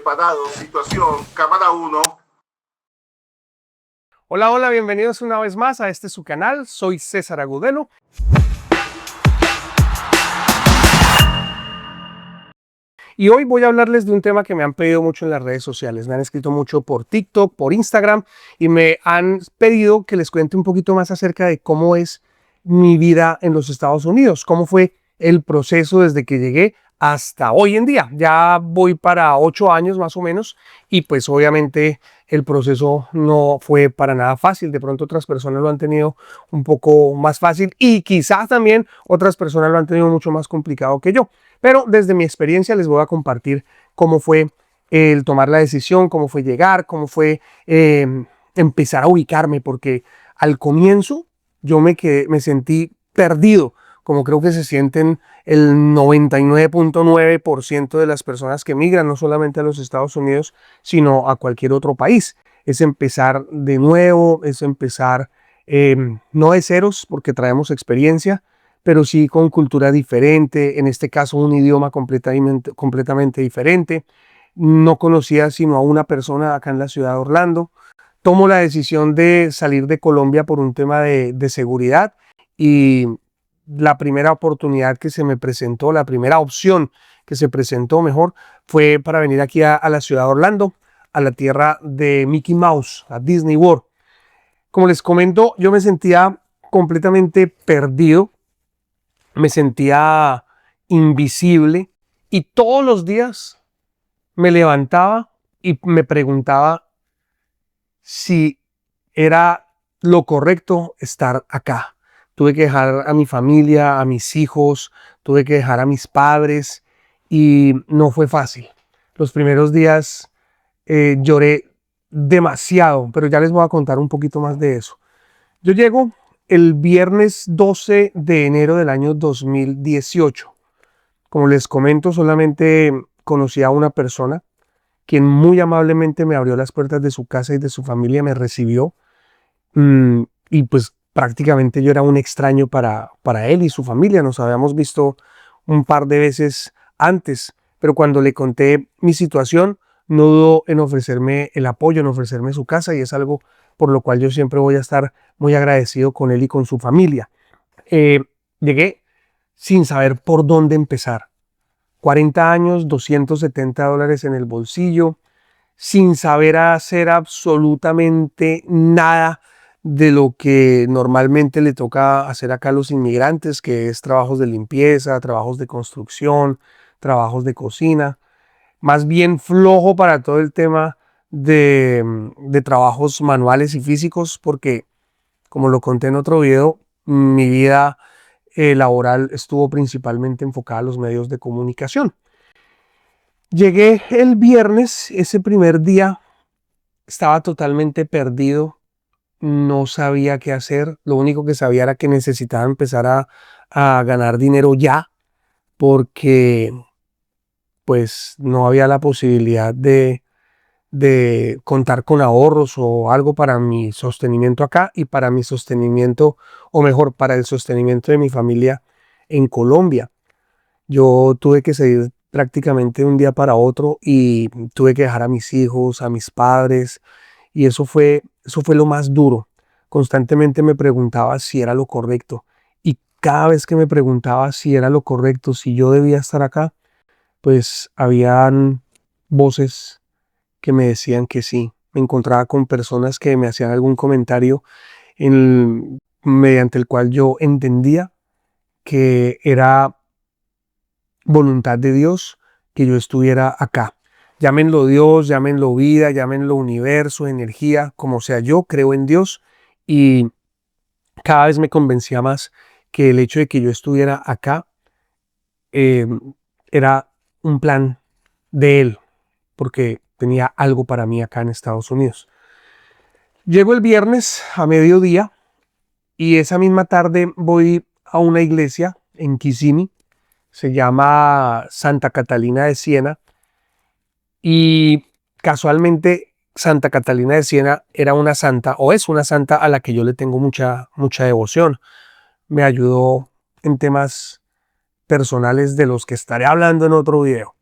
preparado, situación, cámara 1. Hola, hola, bienvenidos una vez más a este su canal. Soy César Agudelo. Y hoy voy a hablarles de un tema que me han pedido mucho en las redes sociales. Me han escrito mucho por TikTok, por Instagram, y me han pedido que les cuente un poquito más acerca de cómo es mi vida en los Estados Unidos, cómo fue el proceso desde que llegué hasta hoy en día. Ya voy para 8 años más o menos, y pues obviamente el proceso no fue para nada fácil. De pronto otras personas lo han tenido un poco más fácil y quizás también otras personas lo han tenido mucho más complicado que yo. Pero desde mi experiencia les voy a compartir cómo fue el tomar la decisión, cómo fue llegar, cómo fue empezar a ubicarme, porque al comienzo yo me sentí perdido, como creo que se sienten el 99.9% de las personas que migran, no solamente a los Estados Unidos, sino a cualquier otro país. Es empezar de nuevo, es empezar no de ceros, porque traemos experiencia, pero sí con cultura diferente, en este caso un idioma completamente diferente. No conocía sino a una persona acá en la ciudad de Orlando. Tomo la decisión de salir de Colombia por un tema de seguridad, y la primera oportunidad que se me presentó, la primera opción que se presentó mejor, fue para venir aquí a la ciudad de Orlando, a la tierra de Mickey Mouse, a Disney World. Como les comento, yo me sentía completamente perdido, me sentía invisible, y todos los días me levantaba y me preguntaba si era lo correcto estar acá. Tuve que dejar a mi familia, a mis hijos, tuve que dejar a mis padres, y no fue fácil. Los primeros días lloré demasiado, pero ya les voy a contar un poquito más de eso. Yo llego el viernes 12 de enero del año 2018. Como les comento, solamente conocí a una persona quien muy amablemente me abrió las puertas de su casa y de su familia, me recibió, y pues prácticamente yo era un extraño para él y su familia. Nos habíamos visto un par de veces antes, pero cuando le conté mi situación, no dudó en ofrecerme el apoyo, en ofrecerme su casa, y es algo por lo cual yo siempre voy a estar muy agradecido con él y con su familia. Eh, Llegué sin saber por dónde empezar. 40 años, $270 en el bolsillo, sin saber hacer absolutamente nada de lo que normalmente le toca hacer acá a los inmigrantes, que es trabajos de limpieza, trabajos de construcción, trabajos de cocina. Más bien flojo para todo el tema de trabajos manuales y físicos, porque como lo conté en otro video, mi vida laboral estuvo principalmente enfocada a los medios de comunicación. Llegué el viernes, ese primer día estaba totalmente perdido, no sabía qué hacer. Lo único que sabía era que necesitaba empezar a ganar dinero ya, porque pues no había la posibilidad de contar con ahorros o algo para mi sostenimiento acá y para mi sostenimiento, o mejor, para el sostenimiento de mi familia en Colombia. Yo tuve que salir prácticamente de un día para otro, y tuve que dejar a mis hijos, a mis padres, y eso fue lo más duro. Constantemente me preguntaba si era lo correcto, y cada vez que me preguntaba si era lo correcto, si yo debía estar acá, pues habían voces que me decían que sí. Me encontraba con personas que me hacían algún comentario mediante el cual yo entendía que era voluntad de Dios que yo estuviera acá. Llámenlo Dios, llámenlo vida, llámenlo universo, energía, como sea. Yo creo en Dios, y cada vez me convencía más que el hecho de que yo estuviera acá eh, era un plan de Él, porque tenía algo para mí acá en Estados Unidos. Llego el viernes a mediodía, y esa misma tarde voy a una iglesia en Kissimmee, se llama Santa Catalina de Siena, y casualmente Santa Catalina de Siena era una santa, o es una santa a la que yo le tengo mucha devoción. Me ayudó en temas personales de los que estaré hablando en otro video.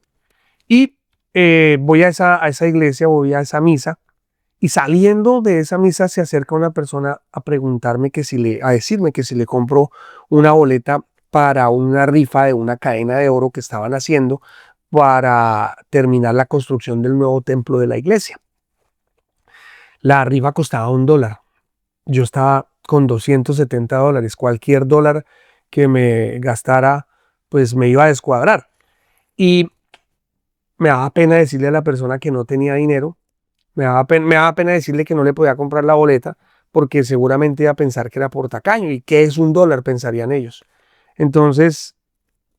Y voy a esa iglesia, voy a esa misa, y saliendo de esa misa se acerca una persona a preguntarme a decirme que si le compro una boleta para una rifa de una cadena de oro que estaban haciendo para terminar la construcción del nuevo templo de la iglesia. La rifa costaba $1. Yo estaba con $270. Cualquier dólar que me gastara, pues me iba a descuadrar. Y me daba pena decirle a la persona que no tenía dinero. Me daba pena decirle que no le podía comprar la boleta porque seguramente iba a pensar que era por tacaño. ¿Y qué es $1? Pensarían ellos. Entonces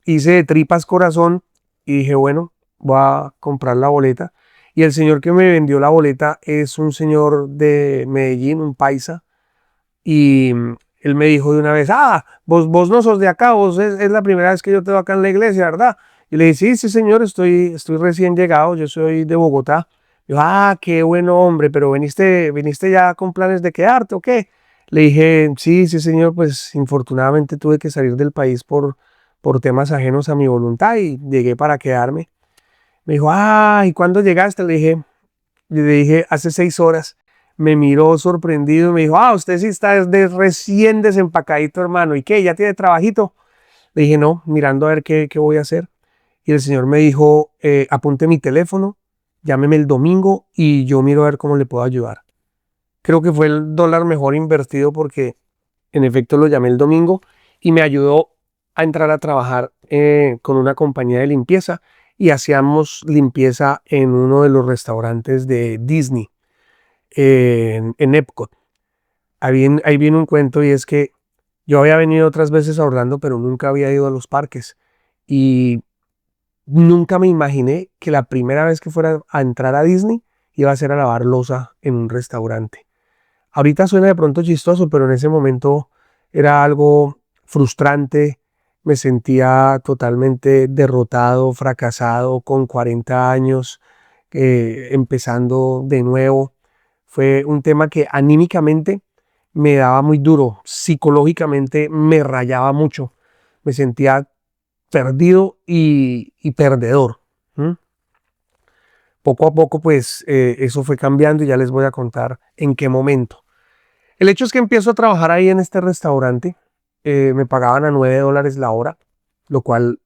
hice de tripas corazón y dije, bueno, voy a comprar la boleta. Y el señor que me vendió la boleta es un señor de Medellín, un paisa. Y él me dijo de una vez, vos no sos de acá, vos es la primera vez que yo te veo acá en la iglesia, ¿verdad? Y le dije, sí, sí, señor, estoy recién llegado, yo soy de Bogotá. Dijo, qué bueno, hombre, pero viniste ya con planes de quedarte o qué. Le dije, sí, sí, señor, pues infortunadamente tuve que salir del país por temas ajenos a mi voluntad y llegué para quedarme. Me dijo, ¿y cuándo llegaste? Le dije, hace 6 horas. Me miró sorprendido y me dijo, usted sí está recién desempacadito, hermano. ¿Y qué? ¿Ya tiene trabajito? Le dije, no, mirando a ver qué voy a hacer. Y el señor me dijo, apunte mi teléfono, llámeme el domingo y yo miro a ver cómo le puedo ayudar. Creo que fue el dólar mejor invertido porque en efecto lo llamé el domingo y me ayudó a entrar a trabajar con una compañía de limpieza y hacíamos limpieza en uno de los restaurantes de Disney en Epcot. Ahí viene un cuento y es que yo había venido otras veces a Orlando, pero nunca había ido a los parques y nunca me imaginé que la primera vez que fuera a entrar a Disney iba a ser a lavar loza en un restaurante. Ahorita suena de pronto chistoso, pero en ese momento era algo frustrante. Me sentía totalmente derrotado, fracasado, con 40 años, empezando de nuevo. Fue un tema que anímicamente me daba muy duro, psicológicamente me rayaba mucho. Me sentía perdido y perdedor. ¿Mm? Poco a poco, pues eso fue cambiando y ya les voy a contar en qué momento. El hecho es que empiezo a trabajar ahí en este restaurante. Me pagaban a $9 la hora, lo cual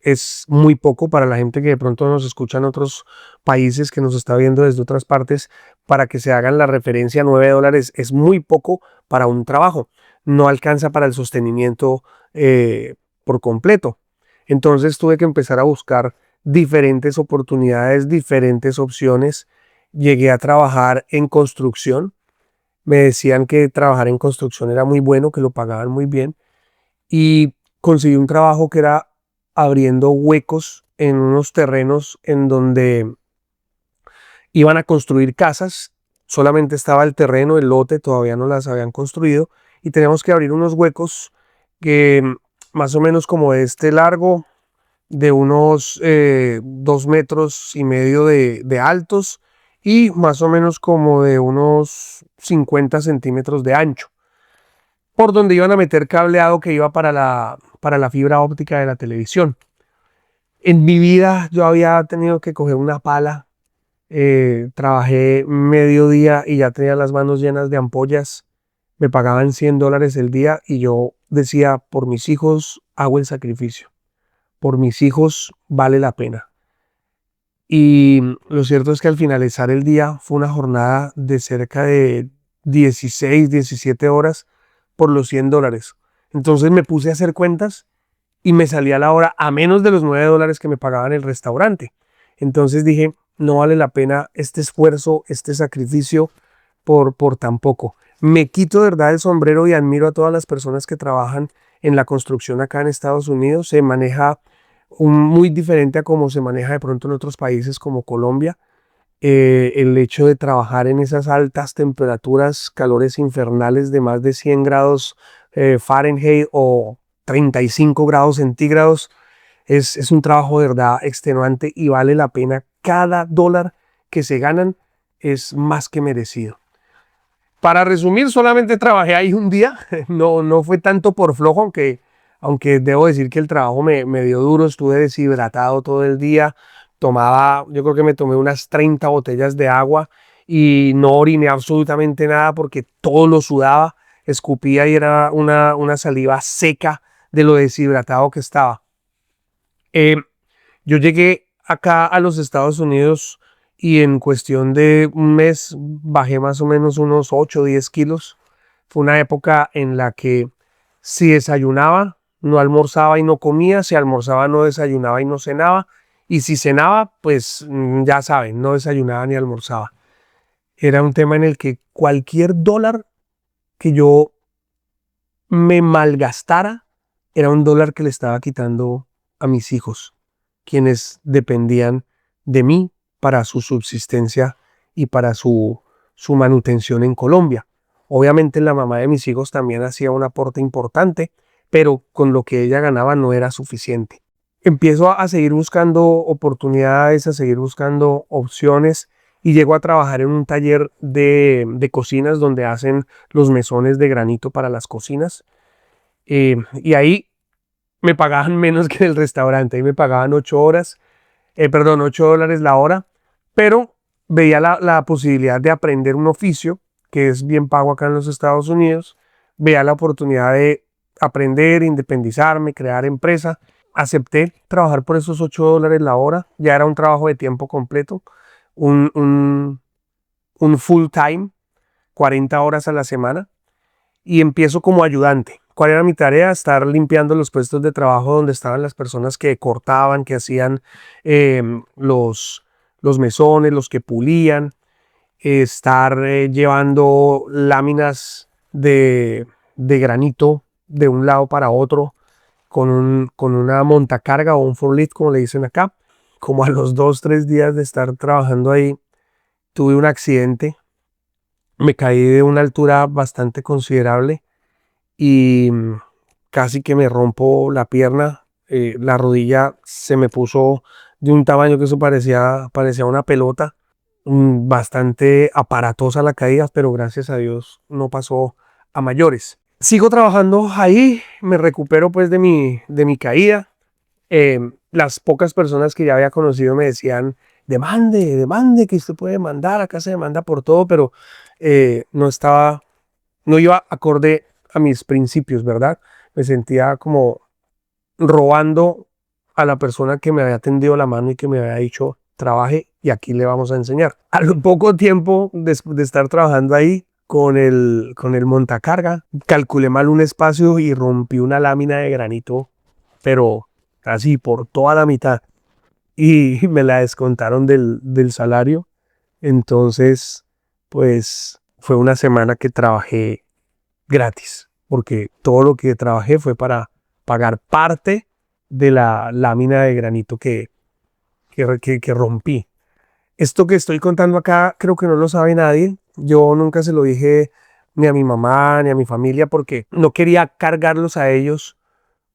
es muy poco para la gente que de pronto nos escucha en otros países, que nos está viendo desde otras partes. Para que se hagan la referencia, $9 es muy poco para un trabajo. No alcanza para el sostenimiento por completo. Entonces tuve que empezar a buscar diferentes oportunidades, diferentes opciones. Llegué a trabajar en construcción. Me decían que trabajar en construcción era muy bueno, que lo pagaban muy bien. Y conseguí un trabajo que era abriendo huecos en unos terrenos en donde iban a construir casas. Solamente estaba el terreno, el lote, todavía no las habían construido. Y teníamos que abrir unos huecos que más o menos como de este largo, de unos 2,5 metros de altos y más o menos como de unos 50 centímetros de ancho, por donde iban a meter cableado que iba para la fibra óptica de la televisión. En mi vida yo había tenido que coger una pala, trabajé medio día y ya tenía las manos llenas de ampollas. Me pagaban $100 el día y yo decía, por mis hijos hago el sacrificio, por mis hijos vale la pena. Y lo cierto es que al finalizar el día fue una jornada de cerca de 16, 17 horas por los $100. Entonces me puse a hacer cuentas y me salía la hora a menos de los $9 que me pagaban el restaurante. Entonces dije, no vale la pena este esfuerzo, este sacrificio por tan poco. Me quito de verdad el sombrero y admiro a todas las personas que trabajan en la construcción acá en Estados Unidos. Se maneja muy diferente a cómo se maneja de pronto en otros países como Colombia. El hecho de trabajar en esas altas temperaturas, calores infernales de más de 100 grados Fahrenheit o 35 grados centígrados, es un trabajo de verdad extenuante y vale la pena. Cada dólar que se ganan es más que merecido. Para resumir, solamente trabajé ahí un día, no fue tanto por flojo, aunque debo decir que el trabajo me dio duro, estuve deshidratado todo el día, yo creo que me tomé unas 30 botellas de agua y no oriné absolutamente nada porque todo lo sudaba, escupía y era una saliva seca de lo deshidratado que estaba. Eh, yo llegué acá a los Estados Unidos y en cuestión de un mes bajé más o menos unos 8 o 10 kilos. Fue una época en la que si desayunaba, no almorzaba y no comía, si almorzaba, no desayunaba y no cenaba, y si cenaba, pues ya saben, no desayunaba ni almorzaba. Era un tema en el que cualquier dólar que yo me malgastara era un dólar que le estaba quitando a mis hijos, quienes dependían de mí para su subsistencia y para su manutención en Colombia. Obviamente la mamá de mis hijos también hacía un aporte importante, pero con lo que ella ganaba no era suficiente. Empiezo a seguir buscando oportunidades, a seguir buscando opciones y llego a trabajar en un taller de cocinas donde hacen los mesones de granito para las cocinas. Y ahí me pagaban menos que en el restaurante, ahí me pagaban 8 dólares la hora, pero veía la posibilidad de aprender un oficio que es bien pago acá en los Estados Unidos, veía la oportunidad de aprender, independizarme, crear empresa. Acepté trabajar por esos 8 dólares la hora, ya era un trabajo de tiempo completo, un, un, un full time, 40 horas a la semana y empiezo como ayudante. ¿Cuál era mi tarea? Estar limpiando los puestos de trabajo donde estaban las personas que cortaban, que hacían eh, los, los mesones, los que pulían, estar llevando láminas de granito de un lado para otro con una montacarga o un forklift, como le dicen acá. Como a los 2, 3 días de estar trabajando ahí, tuve un accidente, me caí de una altura bastante considerable y casi que me rompo la pierna. La rodilla se me puso de un tamaño que eso parecía una pelota. Bastante aparatosa la caída, pero gracias a Dios no pasó a mayores. Sigo trabajando ahí, me recupero pues de mi caída. Las pocas personas que ya había conocido me decían, demande, que usted puede demandar, acá se demanda por todo, pero no iba acorde a mis principios, ¿verdad? Me sentía como robando a la persona que me había tendido la mano y que me había dicho, trabaje y aquí le vamos a enseñar. Al poco tiempo de estar trabajando ahí con el montacarga, calculé mal un espacio y rompí una lámina de granito, pero así por toda la mitad. Y me la descontaron del salario. Entonces, pues fue una semana que trabajé gratis, porque todo lo que trabajé fue para pagar parte de la lámina de granito que rompí. Esto que estoy contando acá creo que no lo sabe nadie. Yo nunca se lo dije ni a mi mamá ni a mi familia porque no quería cargarlos a ellos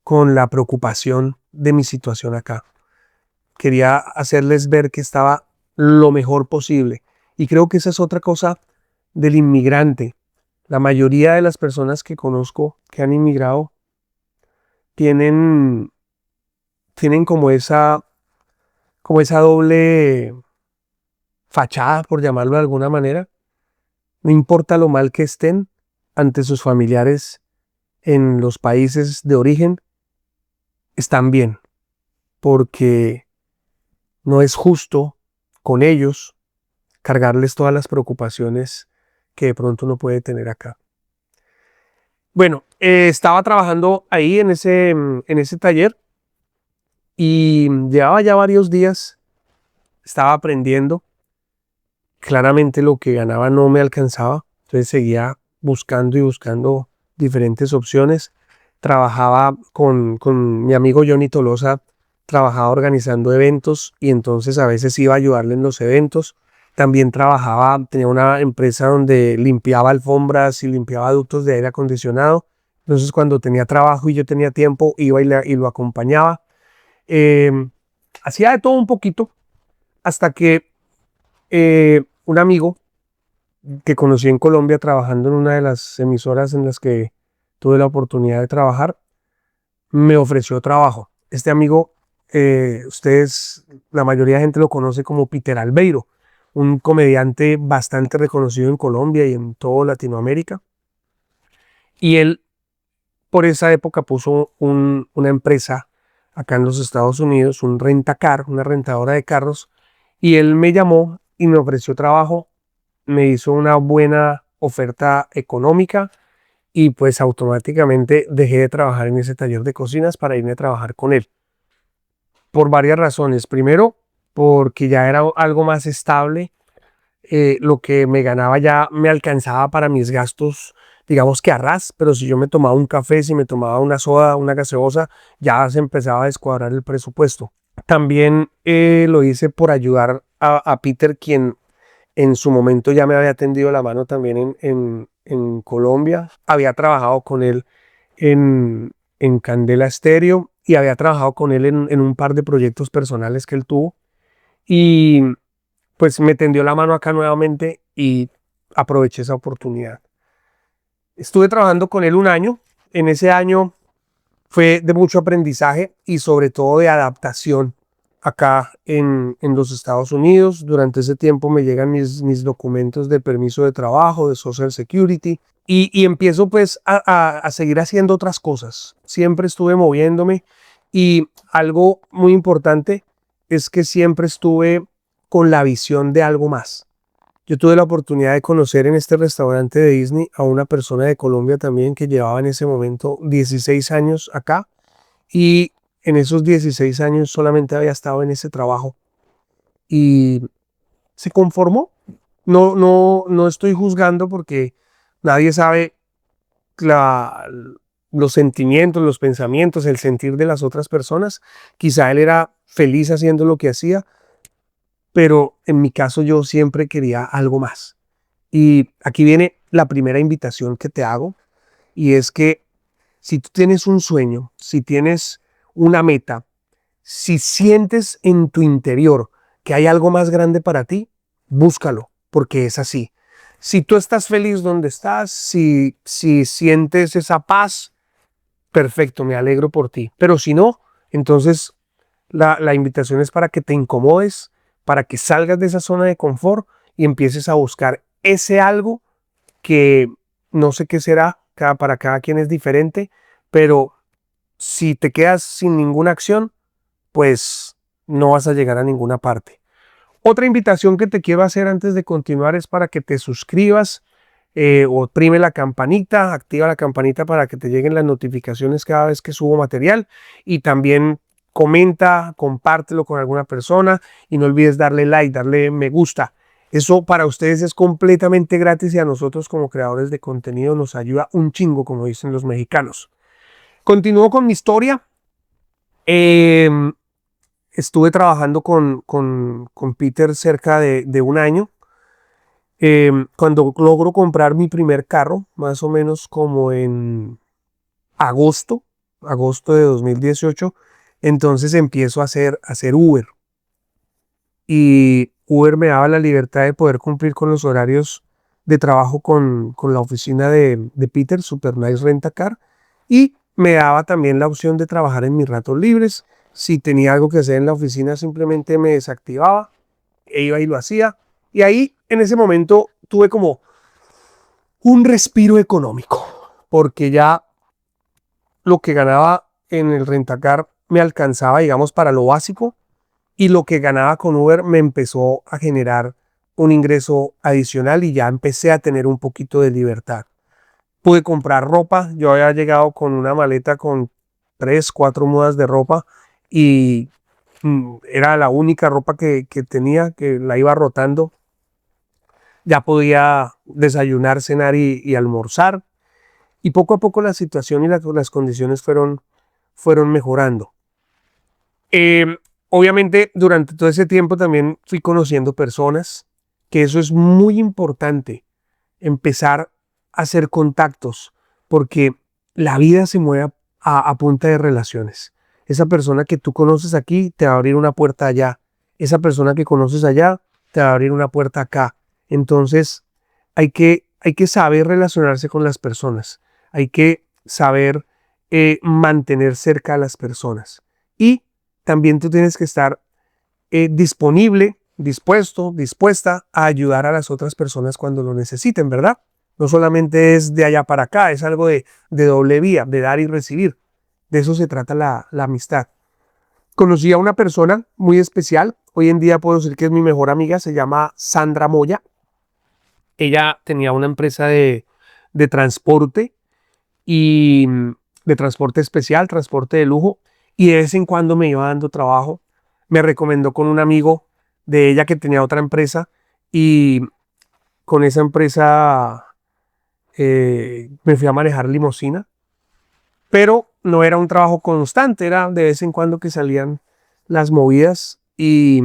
con la preocupación de mi situación acá. Quería hacerles ver que estaba lo mejor posible. Y creo que esa es otra cosa del inmigrante. La mayoría de las personas que conozco que han inmigrado tienen, tienen como esa doble fachada, por llamarlo de alguna manera. No importa lo mal que estén ante sus familiares en los países de origen, están bien, porque no es justo con ellos cargarles todas las preocupaciones que de pronto uno puede tener acá. Bueno, estaba trabajando ahí en ese taller y llevaba ya varios días, estaba aprendiendo. Claramente lo que ganaba no me alcanzaba, entonces seguía buscando y buscando diferentes opciones. Trabajaba con mi amigo Johnny Tolosa, trabajaba organizando eventos y entonces a veces iba a ayudarle en los eventos. También tenía una empresa donde limpiaba alfombras y limpiaba ductos de aire acondicionado. Entonces cuando tenía trabajo y yo tenía tiempo, iba y lo acompañaba. Eh, Hacía de todo un poquito hasta que un amigo que conocí en Colombia trabajando en una de las emisoras en las que tuve la oportunidad de trabajar, me ofreció trabajo. Este amigo ustedes, la mayoría de gente lo conoce como Peter Albeiro, un comediante bastante reconocido en Colombia y en toda Latinoamérica. Y él por esa época puso una empresa acá en los Estados Unidos, un rentacar, una rentadora de carros, y él me llamó y me ofreció trabajo, me hizo una buena oferta económica y pues automáticamente dejé de trabajar en ese taller de cocinas para irme a trabajar con él. Por varias razones. Primero, porque ya era algo más estable, lo que me ganaba ya me alcanzaba para mis gastos, digamos que a ras, pero si yo me tomaba un café, si me tomaba una soda, una gaseosa, ya se empezaba a descuadrar el presupuesto. También lo hice por ayudar a Peter, quien en su momento ya me había tendido la mano también en Colombia. Había trabajado con él en Candela Estéreo y había trabajado con él en un par de proyectos personales que él tuvo. Y pues me tendió la mano acá nuevamente y aproveché esa oportunidad. Estuve trabajando con él un año. En ese año fue de mucho aprendizaje y sobre todo de adaptación acá en los Estados Unidos. Durante ese tiempo me llegan mis documentos de permiso de trabajo, de Social Security, y empiezo pues a seguir haciendo otras cosas. Siempre estuve moviéndome y algo muy importante es que siempre estuve con la visión de algo más. Yo tuve la oportunidad de conocer en este restaurante de Disney a una persona de Colombia también que llevaba en ese momento 16 años acá y en esos 16 años solamente había estado en ese trabajo y se conformó. No estoy juzgando porque nadie sabe la- los sentimientos, los pensamientos, el sentir de las otras personas. Quizá él era feliz haciendo lo que hacía, pero en mi caso yo siempre quería algo más. Y aquí viene la primera invitación que te hago, y es que si tú tienes un sueño, si tienes una meta, si sientes en tu interior que hay algo más grande para ti, búscalo, porque es así. Si tú estás feliz donde estás, si sientes esa paz, perfecto, me alegro por ti. Pero si no, entonces la invitación es para que te incomodes, para que salgas de esa zona de confort y empieces a buscar ese algo que no sé qué será, para cada quien es diferente, pero si te quedas sin ninguna acción, pues no vas a llegar a ninguna parte. Otra invitación que te quiero hacer antes de continuar es para que te suscribas, oprime la campanita, activa la campanita para que te lleguen las notificaciones cada vez que subo material y también comenta, compártelo con alguna persona y no olvides darle like, darle me gusta. Eso para ustedes es completamente gratis y a nosotros como creadores de contenido nos ayuda un chingo, como dicen los mexicanos. Continúo con mi historia. Estuve trabajando con Peter cerca de un año. Cuando logro comprar mi primer carro, más o menos como en agosto, agosto de 2018, entonces empiezo a hacer Uber. Y Uber me daba la libertad de poder cumplir con los horarios de trabajo con la oficina de Peter, Super Nice Rent a Car, y me daba también la opción de trabajar en mis ratos libres. Si tenía algo que hacer en la oficina, simplemente me desactivaba e iba y lo hacía. Y ahí, en ese momento, tuve como un respiro económico, porque ya lo que ganaba en el rentacar me alcanzaba, digamos, para lo básico, y lo que ganaba con Uber me empezó a generar un ingreso adicional y ya empecé a tener un poquito de libertad. Pude comprar ropa, yo había llegado con una maleta con 3, 4 mudas de ropa y era la única ropa que tenía, que la iba rotando. Ya podía desayunar, cenar y almorzar. Y poco a poco la situación y las condiciones fueron mejorando. Eh, Obviamente durante todo ese tiempo también fui conociendo personas, que eso es muy importante, empezar a hacer contactos, porque la vida se mueve a punta de relaciones. Esa persona que tú conoces aquí te va a abrir una puerta allá. Esa persona que conoces allá te va a abrir una puerta acá. Entonces hay que saber relacionarse con las personas. Hay que saber mantener cerca a las personas. Y también tú tienes que estar disponible, dispuesto, dispuesta a ayudar a las otras personas cuando lo necesiten, ¿verdad? No solamente es de allá para acá, es algo de doble vía, de dar y recibir. De eso se trata la amistad. Conocí a una persona muy especial. Hoy en día puedo decir que es mi mejor amiga. Se llama Sandra Moya. Ella tenía una empresa de transporte y de transporte especial, transporte de lujo. Y de vez en cuando me iba dando trabajo. Me recomendó con un amigo de ella que tenía otra empresa. Y con esa empresa me fui a manejar limusina. Pero no era un trabajo constante, era de vez en cuando que salían las movidas y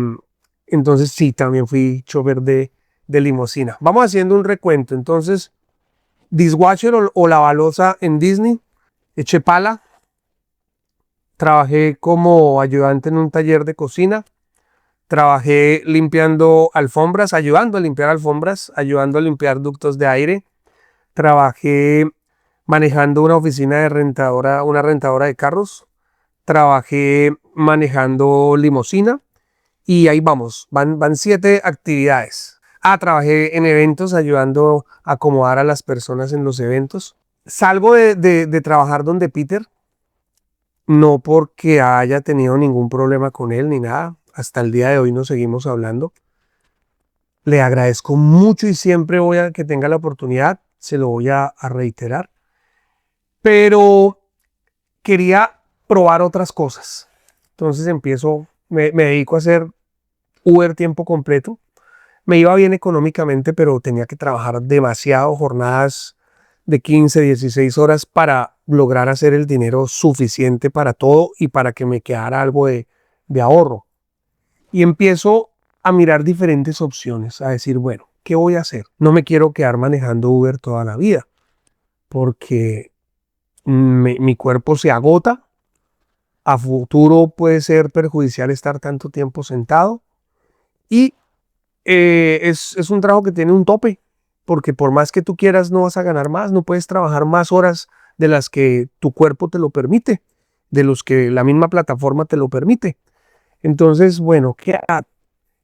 entonces sí, también fui chofer de limusina. Vamos haciendo un recuento. Entonces, dishwasher o lavaloza en Disney, eché pala, trabajé como ayudante en un taller de cocina, trabajé limpiando alfombras, ayudando a limpiar alfombras, ayudando a limpiar ductos de aire, trabajé manejando una oficina de rentadora, una rentadora de carros. Trabajé manejando limusina y ahí vamos, van 7 actividades. Trabajé en eventos ayudando a acomodar a las personas en los eventos. Salgo de trabajar donde Peter, no porque haya tenido ningún problema con él ni nada. Hasta el día de hoy nos seguimos hablando. Le agradezco mucho y siempre voy a que tenga la oportunidad, se lo voy a reiterar. Pero quería probar otras cosas. Entonces me dedico a hacer Uber tiempo completo. Me iba bien económicamente, pero tenía que trabajar demasiado, jornadas de 15, 16 horas para lograr hacer el dinero suficiente para todo y para que me quedara algo de ahorro. Y empiezo a mirar diferentes opciones, a decir, bueno, ¿qué voy a hacer? No me quiero quedar manejando Uber toda la vida, porque mi cuerpo se agota. A futuro puede ser perjudicial estar tanto tiempo sentado y es un trabajo que tiene un tope, porque por más que tú quieras no vas a ganar más, no puedes trabajar más horas de las que tu cuerpo te lo permite, de los que la misma plataforma te lo permite. Entonces, bueno,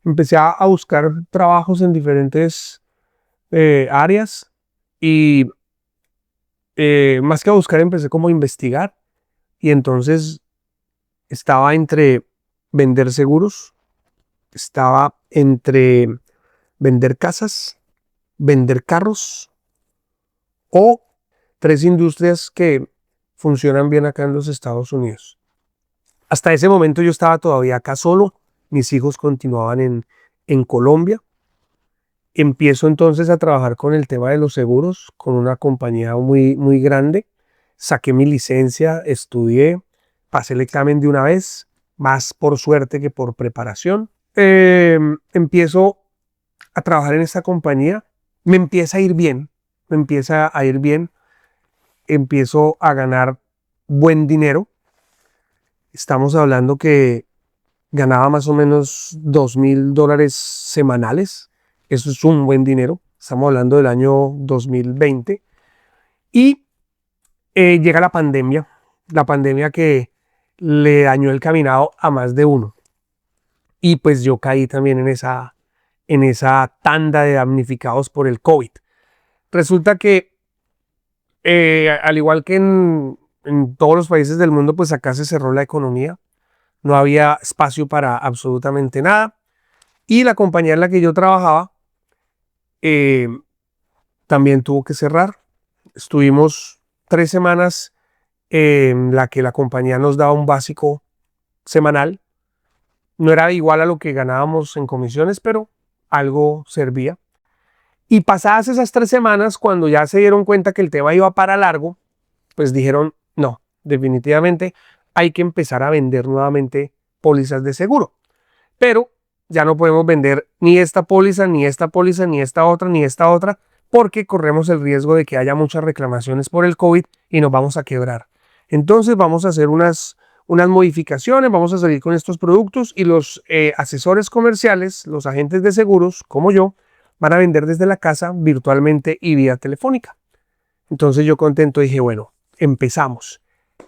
empecé a buscar trabajos en diferentes áreas y más que a buscar empecé como a investigar y entonces estaba entre vender seguros, estaba entre vender casas, vender carros o 3 industrias que funcionan bien acá en los Estados Unidos. Hasta ese momento yo estaba todavía acá solo, mis hijos continuaban en Colombia. Empiezo entonces a trabajar con el tema de los seguros, con una compañía muy, muy grande. Saqué mi licencia, estudié, pasé el examen de una vez, más por suerte que por preparación. Empiezo a trabajar en esta compañía, me empieza a ir bien, empiezo a ganar buen dinero. Estamos hablando que ganaba más o menos $2,000 semanales. Eso es un buen dinero. Estamos hablando del año 2020. Y llega la pandemia que le dañó el caminado a más de uno. Y pues yo caí también en esa tanda de damnificados por el COVID. Resulta que, al igual que en todos los países del mundo, pues acá se cerró la economía. No había espacio para absolutamente nada. Y la compañía en la que yo trabajaba eh, también tuvo que cerrar. Estuvimos 3 semanas en la que la compañía nos daba un básico semanal. No era igual a lo que ganábamos en comisiones, pero algo servía. Y pasadas esas 3 semanas, cuando ya se dieron cuenta que el tema iba para largo, pues dijeron, no, definitivamente hay que empezar a vender nuevamente pólizas de seguro. Pero ya no podemos vender ni esta póliza, ni esta póliza, ni esta otra, ni esta otra, porque corremos el riesgo de que haya muchas reclamaciones por el COVID y nos vamos a quebrar. Entonces vamos a hacer unas modificaciones, vamos a salir con estos productos y los asesores comerciales, los agentes de seguros, como yo, van a vender desde la casa virtualmente y vía telefónica. Entonces yo contento dije, bueno, empezamos.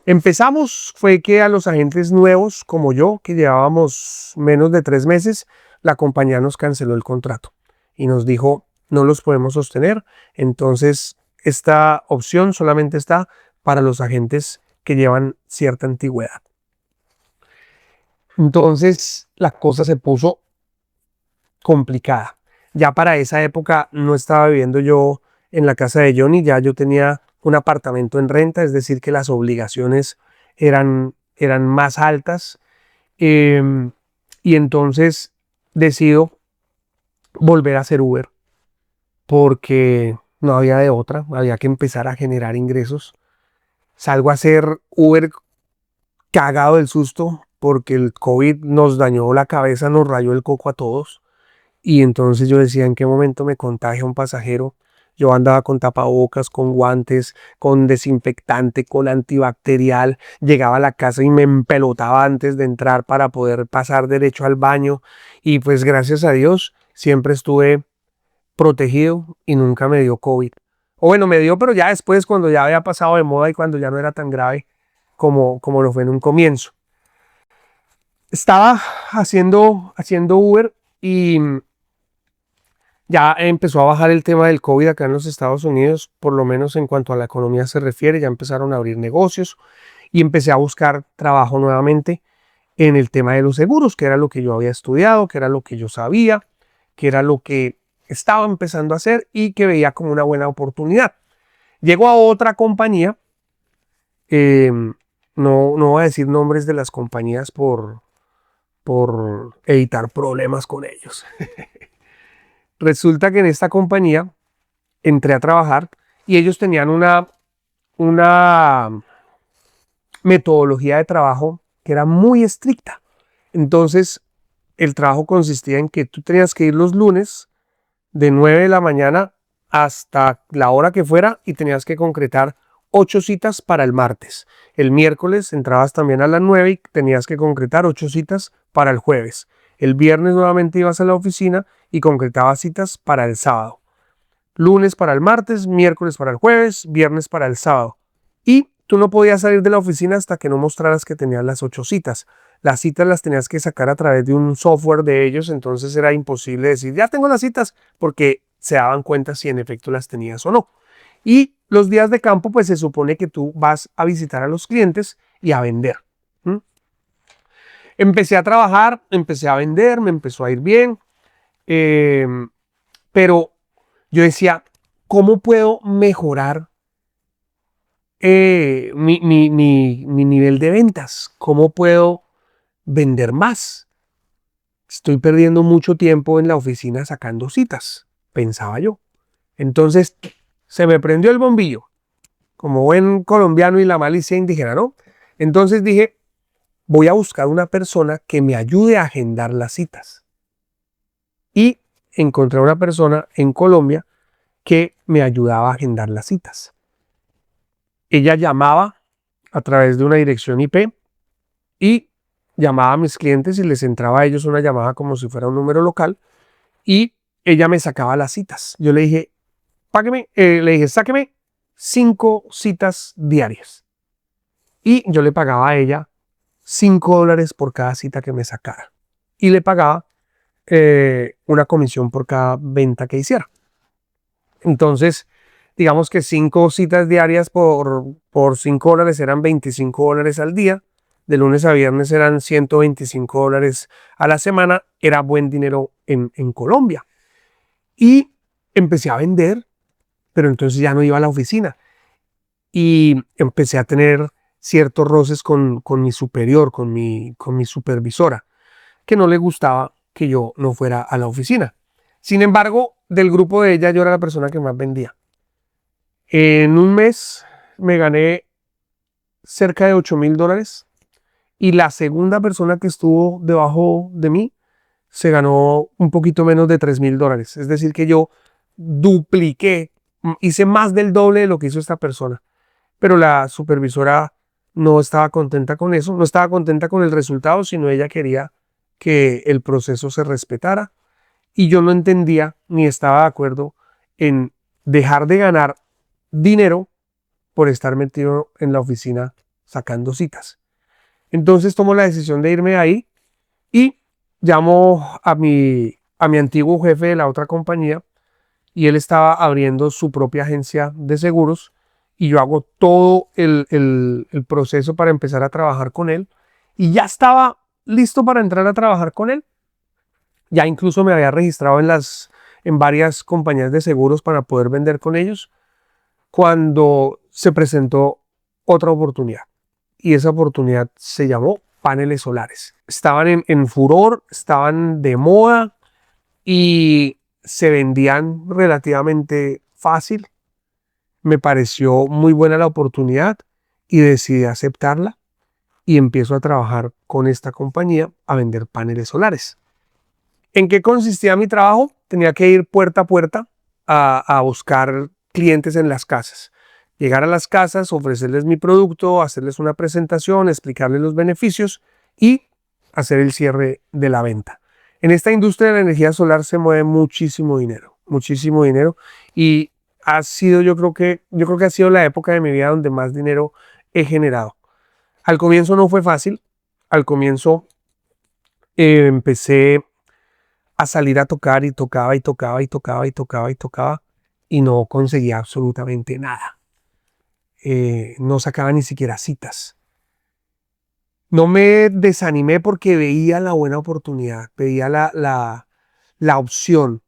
Empezamos fue que a los agentes nuevos como yo, que llevábamos menos de 3 meses, la compañía nos canceló el contrato y nos dijo no los podemos sostener. Entonces esta opción solamente está para los agentes que llevan cierta antigüedad. Entonces la cosa se puso complicada. Ya para esa época no estaba viviendo yo en la casa de Johnny, ya yo tenía un apartamento en renta, es decir, que las obligaciones eran más altas. Y entonces decido volver a hacer Uber porque no había de otra, había que empezar a generar ingresos. Salgo a hacer Uber cagado del susto porque el COVID nos dañó la cabeza, nos rayó el coco a todos. Y entonces yo decía, ¿en qué momento me contagia un pasajero? Yo andaba con tapabocas, con guantes, con desinfectante, con antibacterial. Llegaba a la casa y me empelotaba antes de entrar para poder pasar derecho al baño. Y pues gracias a Dios siempre estuve protegido y nunca me dio COVID. O bueno, me dio, pero ya después cuando ya había pasado de moda y cuando ya no era tan grave como lo fue en un comienzo. Estaba haciendo Uber y ya empezó a bajar el tema del COVID acá en los Estados Unidos, por lo menos en cuanto a la economía se refiere, ya empezaron a abrir negocios y empecé a buscar trabajo nuevamente en el tema de los seguros, que era lo que yo había estudiado, que era lo que yo sabía, que era lo que estaba empezando a hacer y que veía como una buena oportunidad. Llego a otra compañía, eh, no voy a decir nombres de las compañías por evitar problemas con ellos. Resulta que en esta compañía entré a trabajar y ellos tenían una metodología de trabajo que era muy estricta. Entonces, el trabajo consistía en que tú tenías que ir los lunes de 9 de la mañana hasta la hora que fuera y tenías que concretar 8 citas para el martes. El miércoles entrabas también a las 9 y tenías que concretar 8 citas para el jueves. El viernes nuevamente ibas a la oficina y concretabas citas para el sábado. Lunes para el martes, miércoles para el jueves, viernes para el sábado. Y tú no podías salir de la oficina hasta que no mostraras que tenías las 8 citas. Las citas las tenías que sacar a través de un software de ellos, entonces era imposible decir, ya tengo las citas, porque se daban cuenta si en efecto las tenías o no. Y los días de campo, pues se supone que tú vas a visitar a los clientes y a vender. Empecé a trabajar, empecé a vender, me empezó a ir bien, pero yo decía, ¿cómo puedo mejorar mi nivel de ventas? ¿Cómo puedo vender más? Estoy perdiendo mucho tiempo en la oficina sacando citas, pensaba yo. Entonces se me prendió el bombillo, como buen colombiano y la malicia indígena, ¿no? Entonces dije, voy a buscar una persona que me ayude a agendar las citas. Y encontré una persona en Colombia que me ayudaba a agendar las citas. Ella llamaba a través de una dirección IP y llamaba a mis clientes y les entraba a ellos una llamada como si fuera un número local y ella me sacaba las citas. Yo le dije, sáqueme 5 citas diarias. Y yo le pagaba a ella $5 por cada cita que me sacara. Y le pagaba una comisión por cada venta que hiciera. Entonces, digamos que 5 citas diarias por $5 eran $25 al día. De lunes a viernes eran $125 a la semana. Era buen dinero en Colombia. Y empecé a vender, pero entonces ya no iba a la oficina. Y empecé a tener ciertos roces con mi superior, con mi supervisora, que no le gustaba que yo no fuera a la oficina. Sin embargo, del grupo de ella yo era la persona que más vendía. En un mes me gané cerca de $8,000 y la segunda persona que estuvo debajo de mí se ganó un poquito menos de $3,000. Es decir, que yo dupliqué, hice más del doble de lo que hizo esta persona. Pero la supervisora no estaba contenta con eso, no estaba contenta con el resultado, sino ella quería que el proceso se respetara y yo no entendía ni estaba de acuerdo en dejar de ganar dinero por estar metido en la oficina sacando citas. Entonces tomo la decisión de irme de ahí y llamo a mi antiguo jefe de la otra compañía y él estaba abriendo su propia agencia de seguros y yo hago todo el proceso para empezar a trabajar con él y ya estaba listo para entrar a trabajar con él. Ya incluso me había registrado en varias compañías de seguros para poder vender con ellos cuando se presentó otra oportunidad. Y esa oportunidad se llamó paneles solares. Estaban en furor, estaban de moda y se vendían relativamente fácil. Me pareció muy buena la oportunidad y decidí aceptarla y empiezo a trabajar con esta compañía a vender paneles solares. ¿En qué consistía mi trabajo? Tenía que ir puerta a puerta a buscar clientes en las casas. Llegar a las casas, ofrecerles mi producto, hacerles una presentación, explicarles los beneficios y hacer el cierre de la venta. En esta industria de la energía solar se mueve muchísimo dinero y ha sido, yo creo que ha sido la época de mi vida donde más dinero he generado. Al comienzo no fue fácil, al comienzo empecé a salir a tocar y tocaba y tocaba y tocaba y tocaba y tocaba y no conseguía absolutamente nada. No sacaba ni siquiera citas. No me desanimé porque veía la buena oportunidad, veía la opción.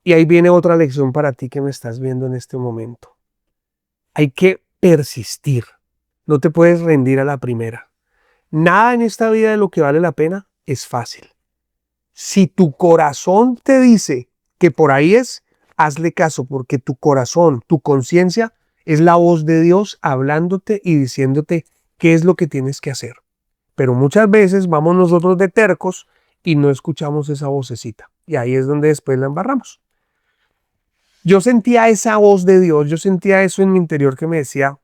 Y ahí viene otra lección para ti que me estás viendo en este momento. Hay que persistir. No te puedes rendir a la primera. Nada en esta vida de lo que vale la pena es fácil. Si tu corazón te dice que por ahí es, hazle caso porque tu corazón, tu conciencia es la voz de Dios hablándote y diciéndote qué es lo que tienes que hacer. Pero muchas veces vamos nosotros de tercos y no escuchamos esa vocecita. Y ahí es donde después la embarramos. Yo sentía esa voz de Dios, yo sentía eso en mi interior que me decía,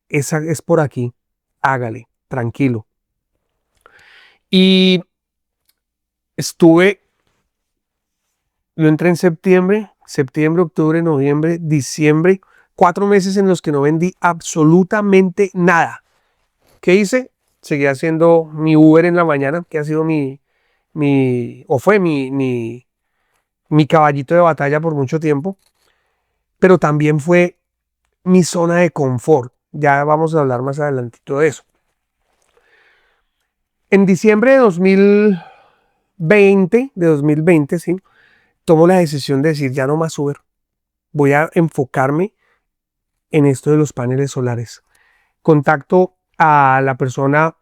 esa es por aquí, hágale, tranquilo. Y yo entré en septiembre, octubre, noviembre, diciembre, 4 meses en los que no vendí absolutamente nada. ¿Qué hice? Seguí haciendo mi Uber en la mañana, que ha sido fue mi caballito de batalla por mucho tiempo, pero también fue mi zona de confort. Ya vamos a hablar más adelantito de eso. En diciembre de 2020, sí, tomo la decisión de decir, ya no más Uber. Voy a enfocarme en esto de los paneles solares. Contacto a la persona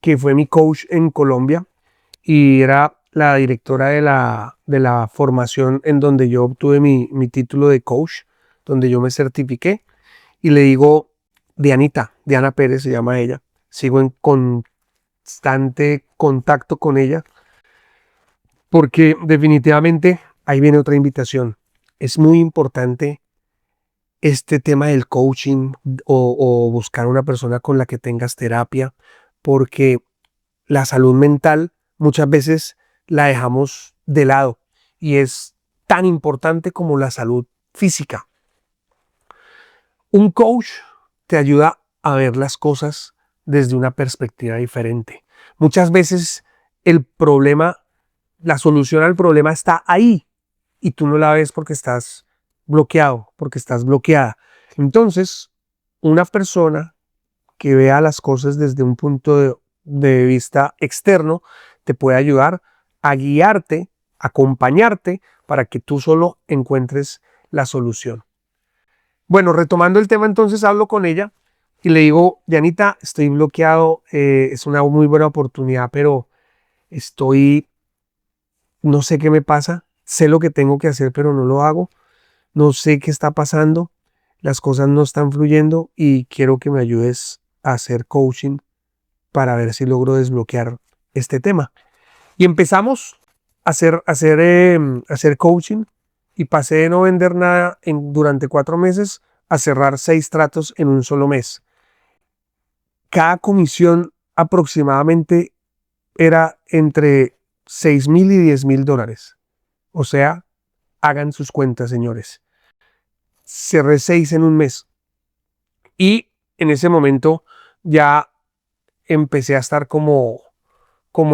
que fue mi coach en Colombia y era la directora de la formación en donde yo obtuve mi título de coach, donde yo me certifiqué, y le digo, Diana Pérez se llama ella, sigo en constante contacto con ella, porque definitivamente ahí viene otra invitación. Es muy importante este tema del coaching o buscar una persona con la que tengas terapia, porque la salud mental muchas veces la dejamos de lado y es tan importante como la salud física. Un coach te ayuda a ver las cosas desde una perspectiva diferente. Muchas veces el problema, la solución al problema está ahí y tú no la ves porque estás bloqueado, porque estás bloqueada. Entonces, una persona que vea las cosas desde un punto de vista externo te puede ayudar a guiarte, acompañarte para que tú solo encuentres la solución. Bueno, retomando el tema, entonces hablo con ella y le digo, Dianita, estoy bloqueado, es una muy buena oportunidad, pero no sé qué me pasa, sé lo que tengo que hacer, pero no lo hago, no sé qué está pasando, las cosas no están fluyendo y quiero que me ayudes a hacer coaching para ver si logro desbloquear este tema. Y empezamos a hacer coaching y pasé de no vender nada durante 4 meses a cerrar 6 tratos en un solo mes. Cada comisión aproximadamente era entre $6,000 y $10,000. O sea, hagan sus cuentas, señores. Cerré 6 en un mes. Y en ese momento ya empecé a estar como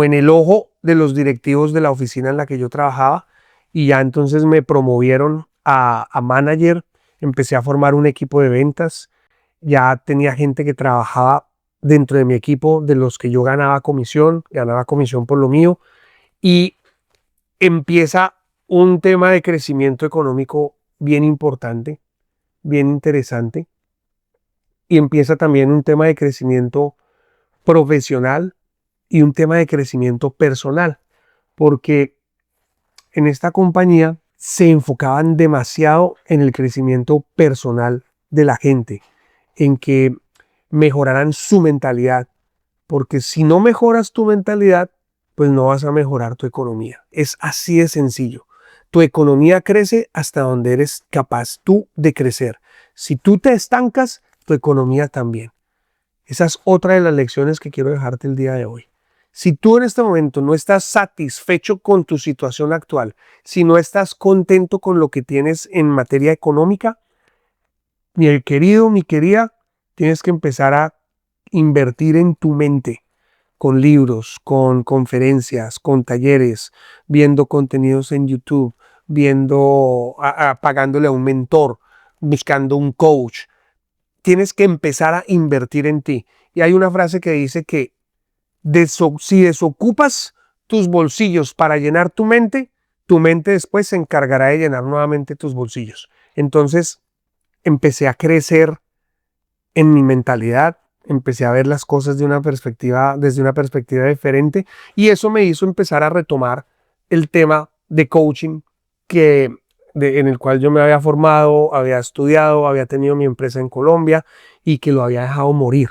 en el ojo de los directivos de la oficina en la que yo trabajaba, y ya entonces me promovieron a manager, empecé a formar un equipo de ventas, ya tenía gente que trabajaba dentro de mi equipo, de los que yo ganaba comisión por lo mío, y empieza un tema de crecimiento económico bien importante, bien interesante, y empieza también un tema de crecimiento profesional y un tema de crecimiento personal, porque en esta compañía se enfocaban demasiado en el crecimiento personal de la gente, en que mejoraran su mentalidad, porque si no mejoras tu mentalidad, pues no vas a mejorar tu economía. Es así de sencillo. Tu economía crece hasta donde eres capaz tú de crecer. Si tú te estancas, tu economía también. Esa es otra de las lecciones que quiero dejarte el día de hoy. Si tú en este momento no estás satisfecho con tu situación actual, si no estás contento con lo que tienes en materia económica, mi querido, mi querida, tienes que empezar a invertir en tu mente, con libros, con conferencias, con talleres, viendo contenidos en YouTube, pagándole a un mentor, buscando un coach. Tienes que empezar a invertir en ti. Y hay una frase que dice que si desocupas tus bolsillos para llenar tu mente después se encargará de llenar nuevamente tus bolsillos. Entonces empecé a crecer en mi mentalidad, empecé a ver las cosas desde una perspectiva diferente, y eso me hizo empezar a retomar el tema de coaching en el cual yo me había formado, había estudiado, había tenido mi empresa en Colombia y que lo había dejado morir.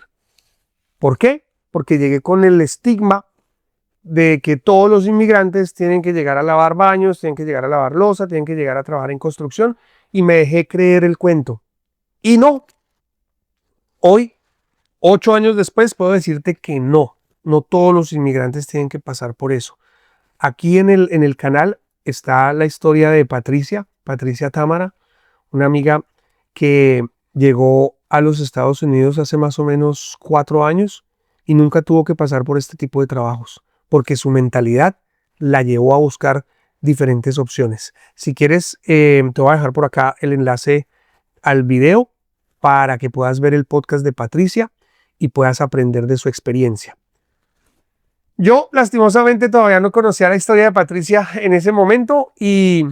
¿Por qué? Porque llegué con el estigma de que todos los inmigrantes tienen que llegar a lavar baños, tienen que llegar a lavar loza, tienen que llegar a trabajar en construcción, y me dejé creer el cuento. Y no, hoy, 8 años después, puedo decirte que no todos los inmigrantes tienen que pasar por eso. Aquí en el canal está la historia de Patricia Támara, una amiga que llegó a los Estados Unidos hace más o menos 4 años y nunca tuvo que pasar por este tipo de trabajos, porque su mentalidad la llevó a buscar diferentes opciones. Si quieres, te voy a dejar por acá el enlace al video para que puedas ver el podcast de Patricia y puedas aprender de su experiencia. Yo lastimosamente todavía no conocía la historia de Patricia en ese momento y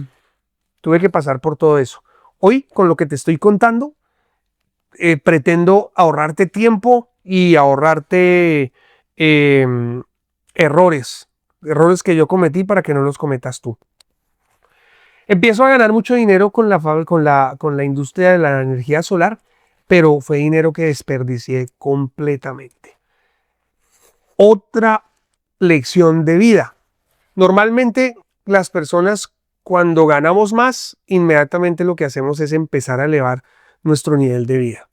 tuve que pasar por todo eso. Hoy, con lo que te estoy contando, pretendo ahorrarte tiempo y ahorrarte errores que yo cometí para que no los cometas tú. Empiezo a ganar mucho dinero con la industria de la energía solar, pero fue dinero que desperdicié completamente. Otra lección de vida. Normalmente las personas, cuando ganamos más, inmediatamente lo que hacemos es empezar a elevar nuestro nivel de vida.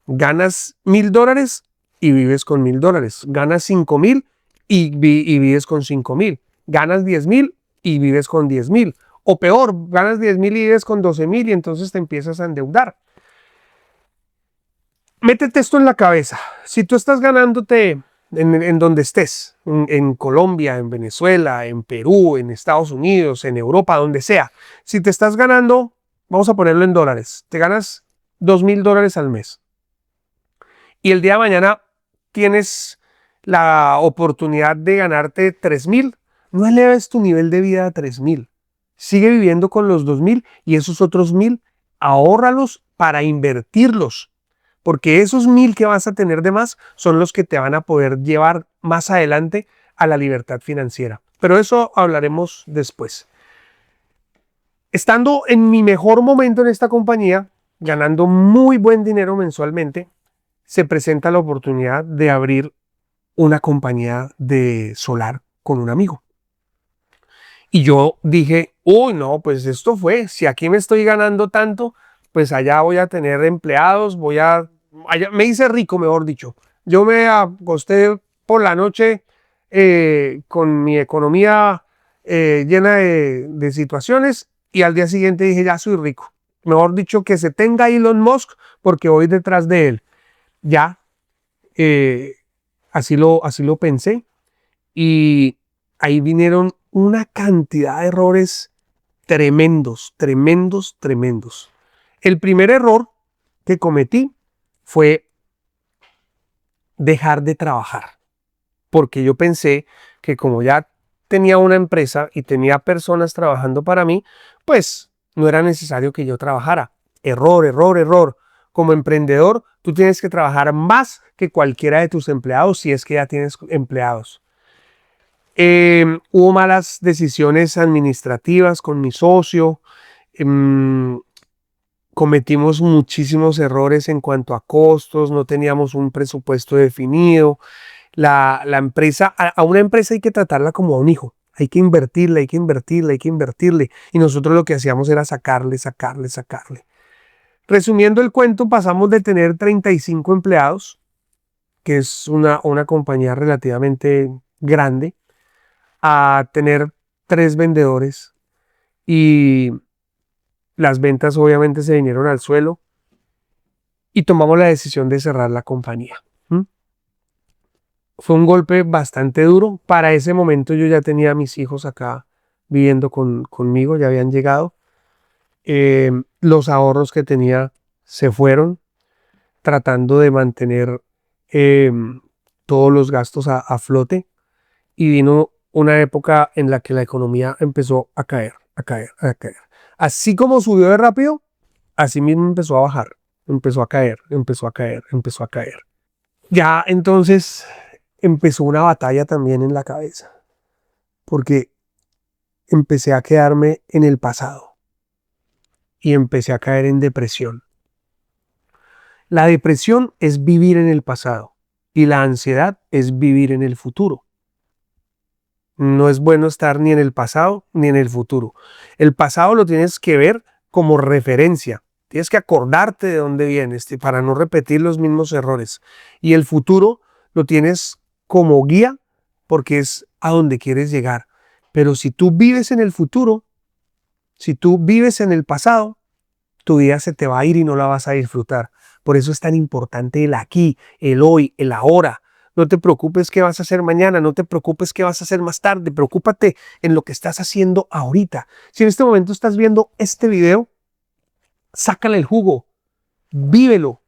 Ganas $1,000 y vives con $1,000. Ganas 5,000 y vives con 5,000. Ganas 10,000 y vives con 10,000. O peor, ganas 10,000 y vives con 12,000 y entonces te empiezas a endeudar. Métete esto en la cabeza. Si tú estás ganándote en donde estés, en Colombia, en Venezuela, en Perú, en Estados Unidos, en Europa, donde sea, si te estás ganando, vamos a ponerlo en dólares, te ganas $2,000 al mes. Y el día de mañana tienes la oportunidad de ganarte 3,000, no eleves tu nivel de vida a 3,000. Sigue viviendo con los 2,000 y esos otros 1,000, ahórralos para invertirlos. Porque esos 1,000 que vas a tener de más son los que te van a poder llevar más adelante a la libertad financiera. Pero eso hablaremos después. Estando en mi mejor momento en esta compañía, ganando muy buen dinero mensualmente, se presenta la oportunidad de abrir una compañía de solar con un amigo. Y yo dije, uy, no, pues esto fue, si aquí me estoy ganando tanto, pues allá voy a tener empleados, me hice rico, mejor dicho. Yo me acosté por la noche con mi economía llena de situaciones, y al día siguiente dije, ya soy rico. Mejor dicho, que se tenga Elon Musk porque voy detrás de él. Ya Así lo pensé. Y ahí vinieron una cantidad de errores tremendos, tremendos, tremendos. El primer error que cometí fue dejar de trabajar, porque yo pensé que como ya tenía una empresa y tenía personas trabajando para mí, pues no era necesario que yo trabajara. Error, error, error. Como emprendedor, tú tienes que trabajar más que cualquiera de tus empleados si es que ya tienes empleados. Hubo malas decisiones administrativas con mi socio. Cometimos muchísimos errores en cuanto a costos, no teníamos un presupuesto definido. La empresa, a una empresa hay que tratarla como a un hijo. Hay que invertirle, hay que invertirle, hay que invertirle. Y nosotros lo que hacíamos era sacarle, sacarle, sacarle. Resumiendo el cuento, pasamos de tener 35 empleados, que es una compañía relativamente grande, a tener 3 vendedores. Y las ventas obviamente se vinieron al suelo y tomamos la decisión de cerrar la compañía. Fue un golpe bastante duro. Para ese momento yo ya tenía a mis hijos acá viviendo conmigo, ya habían llegado. Los ahorros que tenía se fueron, tratando de mantener eh, todos los gastos a flote. Y vino una época en la que la economía empezó a caer, a caer, a caer. Así como subió de rápido, así mismo empezó a bajar, empezó a caer, empezó a caer, empezó a caer. Ya entonces empezó una batalla también en la cabeza, porque empecé a quedarme en el pasado y empecé a caer en depresión. La depresión es vivir en el pasado y la ansiedad es vivir en el futuro. No es bueno estar ni en el pasado ni en el futuro. El pasado lo tienes que ver como referencia. Tienes que acordarte de dónde vienes para no repetir los mismos errores. Y el futuro lo tienes como guía porque es a donde quieres llegar. Pero si tú vives en el futuro, si tú vives en el pasado, tu vida se te va a ir y no la vas a disfrutar. Por eso es tan importante el aquí, el hoy, el ahora. No te preocupes qué vas a hacer mañana, no te preocupes qué vas a hacer más tarde, preocúpate en lo que estás haciendo ahorita. Si en este momento estás viendo este video, sácale el jugo, vívelo.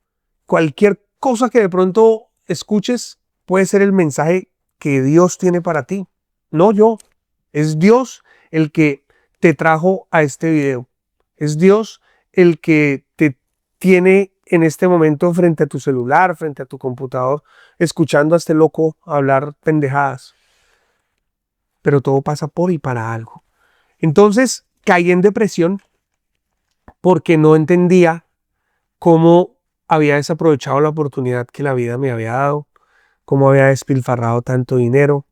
Cualquier cosa que de pronto escuches puede ser el mensaje que Dios tiene para ti. No yo, es Dios el que te trajo a este video. Es Dios el que te tiene en este momento frente a tu celular, frente a tu computador, escuchando a este loco hablar pendejadas. Pero todo pasa por y para algo. Entonces caí en depresión porque no entendía cómo había desaprovechado la oportunidad que la vida me había dado, cómo había despilfarrado tanto dinero,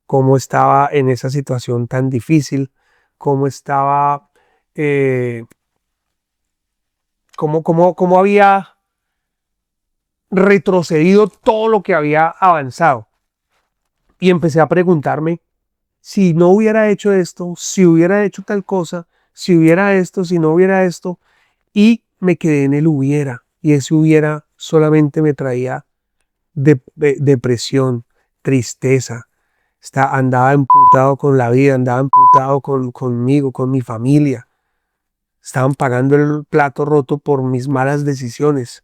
cómo estaba en esa situación tan difícil, cómo estaba, cómo había retrocedido todo lo que había avanzado. Y empecé a preguntarme, si no hubiera hecho esto, si hubiera hecho tal cosa, si hubiera esto, si no hubiera esto, y me quedé en el hubiera. Y ese hubiera solamente me traía depresión, tristeza. Andaba emputado con la vida, andaba emputado conmigo, con mi familia. Estaban pagando el plato roto por mis malas decisiones.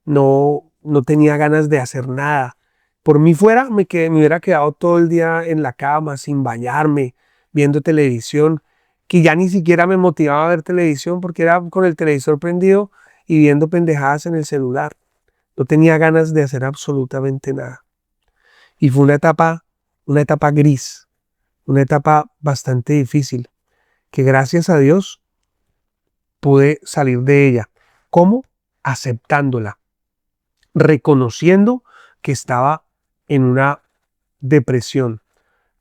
No tenía ganas de hacer nada. Por mí fuera, me hubiera quedado todo el día en la cama, sin bañarme, viendo televisión, que ya ni siquiera me motivaba a ver televisión porque era con el televisor prendido y viendo pendejadas en el celular. No tenía ganas de hacer absolutamente nada. Y fue una etapa gris, una etapa bastante difícil, que gracias a Dios pude salir de ella. ¿Cómo? Aceptándola, reconociendo que estaba en una depresión.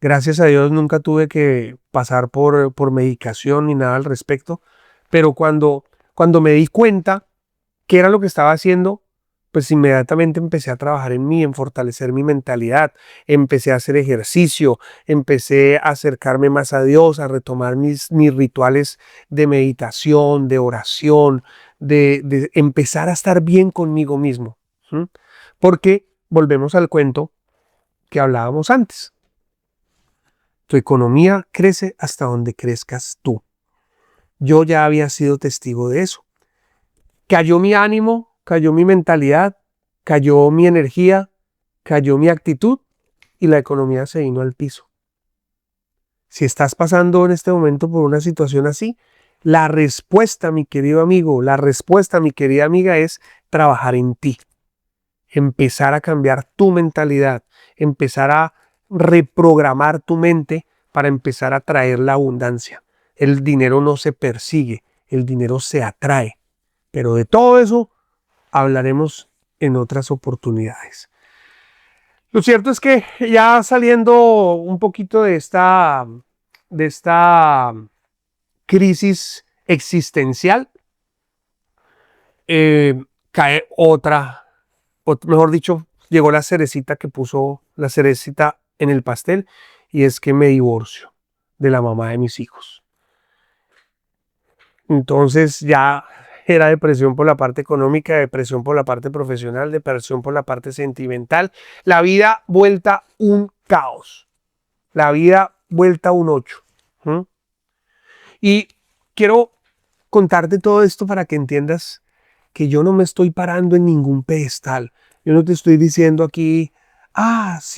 Gracias a Dios nunca tuve que pasar por medicación ni nada al respecto, pero cuando me di cuenta qué era lo que estaba haciendo, pues inmediatamente empecé a trabajar en mí, en fortalecer mi mentalidad, empecé a hacer ejercicio, empecé a acercarme más a Dios, a retomar mis rituales de meditación, de oración, de empezar a estar bien conmigo mismo. ¿Sí? Porque volvemos al cuento que hablábamos antes. Tu economía crece hasta donde crezcas tú. Yo ya había sido testigo de eso. Cayó mi ánimo, cayó mi mentalidad, cayó mi energía, cayó mi actitud y la economía se vino al piso. Si estás pasando en este momento por una situación así, la respuesta, mi querido amigo, la respuesta, mi querida amiga, es trabajar en ti. Empezar a cambiar tu mentalidad, empezar a reprogramar tu mente para empezar a traer la abundancia. El dinero no se persigue, el dinero se atrae. Pero de todo eso hablaremos en otras oportunidades. Lo cierto es que ya saliendo un poquito de esta crisis existencial, cae otra, mejor dicho, llegó la cerecita que puso la cerecita en el pastel, y es que me divorcio de la mamá de mis hijos. Entonces ya era depresión por la parte económica, depresión por la parte profesional, depresión por la parte sentimental. La vida vuelta un caos. La vida vuelta un 8. Y quiero contarte todo esto para que entiendas que yo no me estoy parando en ningún pedestal. Yo no te estoy diciendo aquí,